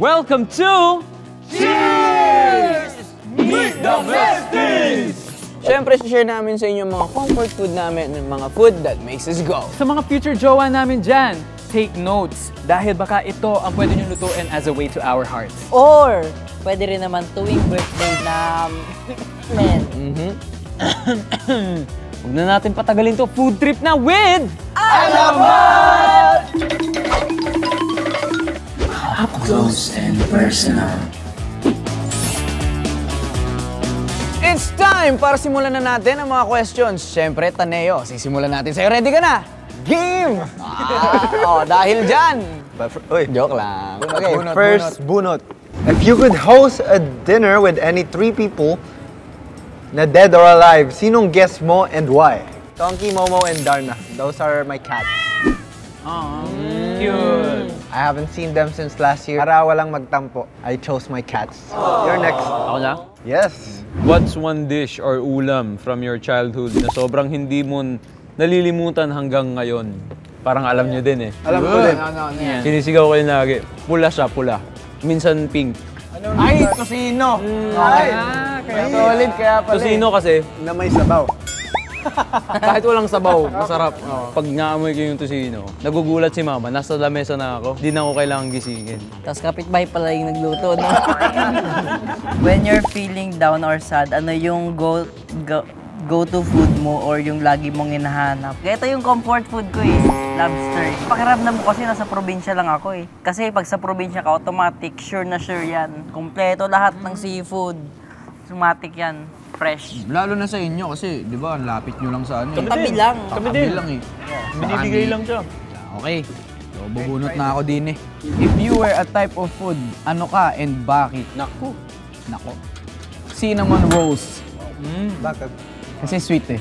Welcome to Cheers! Meet the Besties! Siyempre, share namin sa inyo mga comfort food namin ng mga food that makes us go. Sa mga future jowa namin dyan, take notes dahil baka ito ang pwede nyo lutuin as a way to our hearts. Or, pwede rin naman tuwing birthday na men. Huwag na natin patagalin to, food trip na with Alamat! Up close and personal. It's time para simulan na natin ang mga questions. Siyempre, Taneo, sisimulan natin sa'yo. Ready ka na? Game! Dahil dyan. Joke lang. Okay, first, bunot. If you could host a dinner with any 3 people, na dead or alive, sinong guest mo and why? Donkey, Momo, and Darna. Those are my cats. Cute! I haven't seen them since last year. Para walang magtampo, I chose my cats. You're next. Ako na? Yes. What's one dish or ulam from your childhood na sobrang hindi mo nalilimutan hanggang ngayon? Parang alam nyo din eh. Alam ko din. Sinisigaw ko yung lagi. Pula siya, pula. Minsan pink. Ay, tosino! Ay! Solid kaya pala. Tosino kasi, Na may sabaw. kahit walang sabaw, masarap. Pag naamoy ko yung tosino, nagugulat si mama, nasa lamesa na ako, di na ako kailangan gisingin. Tapos kapitbahay pala yung nagluto, no? When you're feeling down or sad, ano yung go-to food mo or yung lagi mong hinahanap? Ito yung comfort food ko eh, lobster. Pakiramdam mo kasi nasa probinsya lang ako eh. Kasi pag sa probinsya ka, automatic, sure na sure yan. Kompleto lahat ng seafood. Automatic yan. Fresh. Lalo na sa inyo kasi, di ba, ang lapit nyo lang sa ano. Tabi lang. Kami din. lang eh. Binibigay lang siya. Okay. So, bubunot na ako din eh. If you were a type of food, ano ka and bakit? Naku. Nako. Cinnamon rolls. Bakit? Kasi sweet eh.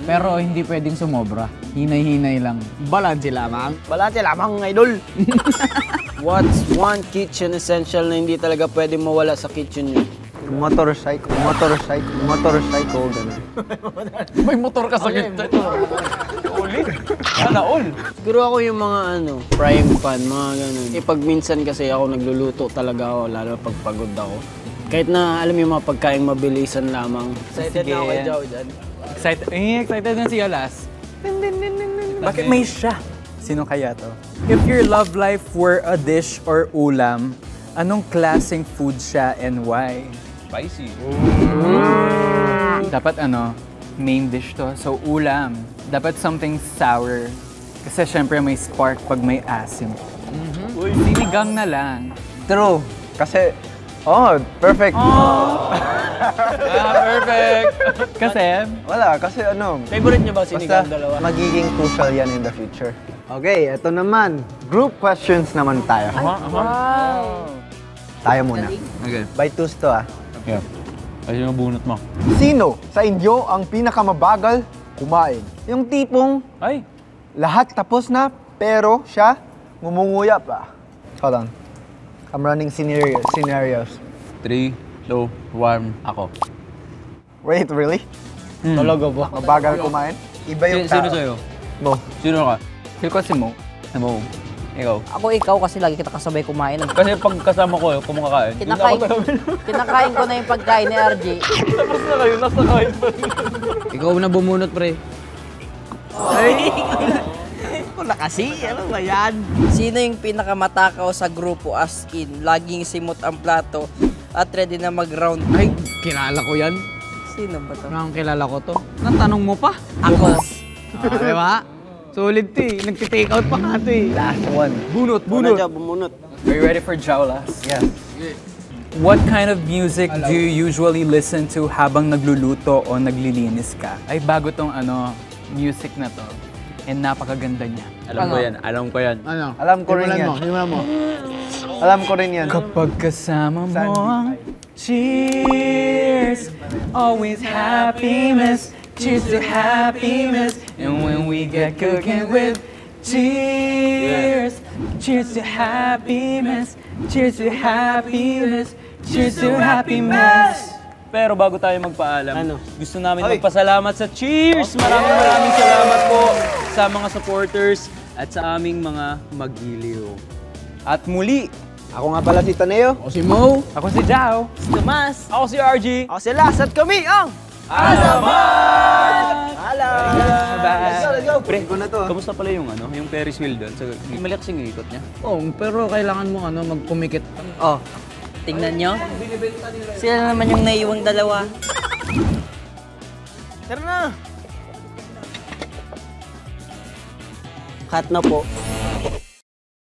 Pero hindi pwedeng sumobra. Hinay-hinay lang. Balanse lamang. Balanse lamang, idol. What's one kitchen essential na hindi talaga pwedeng mawala sa kitchen niyo? Motorcycle, gano'n. May motor ka sa gitna. Sana all. Siguro ako yung mga frying pan, mga ganun. Pag minsan kasi ako nagluluto talaga ako, lalo pag pagod ako. Kahit na alam yung mga pagkain mabilisan lamang. Excited na ako kay Joe dyan. Excited na si Alas. Bakit may siya? Sino kaya to? If your love life were a dish or ulam, anong klaseng food siya and why? Spicy. Dapat main dish to. So ulam. Dapat something sour. Kasi syempre may spark pag may asim. Sinigang na lang. True. Kasi, perfect. Perfect! Kasi? Wala, kasi Favorite niyo ba basta sinigang dalawa? magiging crucial yan in the future. Okay, eto naman. Group questions naman tayo. Tayo muna. Okay. By twos to Yeah. Ay yung bunot mo. Sino sa inyo ang pinakamabagal kumain? Yung tipong Ay! lahat tapos na, pero siya ngumunguya pa. Hold on. I'm running scenarios. 3, 2, 1, ako. Wait, really? Talaga ba? Mabagal kumain? Iba yung Sino tao. sa'yo? Mo. Sino ka? Feel ko si Mo. Mo. Ikaw. Ako ikaw kasi lagi kita kasabay kumain. Kasi pag kasama ko, kumakain. Kinakain ko na yung pagkain ni RJ. Nasa kain pa. Ikaw na bumunot, pre. Wala kasi, ano ba yan? Sino yung pinakamatakaw sa grupo as in, laging simot ang plato at ready na mag-round? Ay, kilala ko yan. Sino ba to? Parang kilala ko to. Natanong mo pa? Ako. Diba? Solid to eh. Nagtitake out pa nga to eh. Last one. Bunot, Bunot. bunot. Bumunot. Are you ready for Jaulas? Yes. What kind of music do you usually listen to habang nagluluto o naglilinis ka? Ay, bago tong music na to. And napakaganda niya. Alam ko yan, alam ko yan. Ano? Alam ko rin yan. Simulan mo. Alam ko rin yan. Kapag kasama mo ang cheers, always happiness, cheers to happiness. And when we get cooking with cheers, cheers to happiness, cheers to happiness, cheers to happiness. Pero bago tayo magpaalam, Ano? gusto namin magpasalamat sa Cheers! Maraming salamat po sa mga supporters at sa aming mga magiliw. At muli, Ako nga pala si Taneo. Ako si Mo. Ako si Jao. Tomas! Ako si RG. Ako si Las at kami ang... Let's go. Pre, Ko na to. kamusta pala yung yung Ferris wheel doon? Malakas yung ikot niya. Oh, pero kailangan mo magpumikit. Oh, tingnan nyo. Sila naman yung naiwang dalawa. Tara na! Cut na po.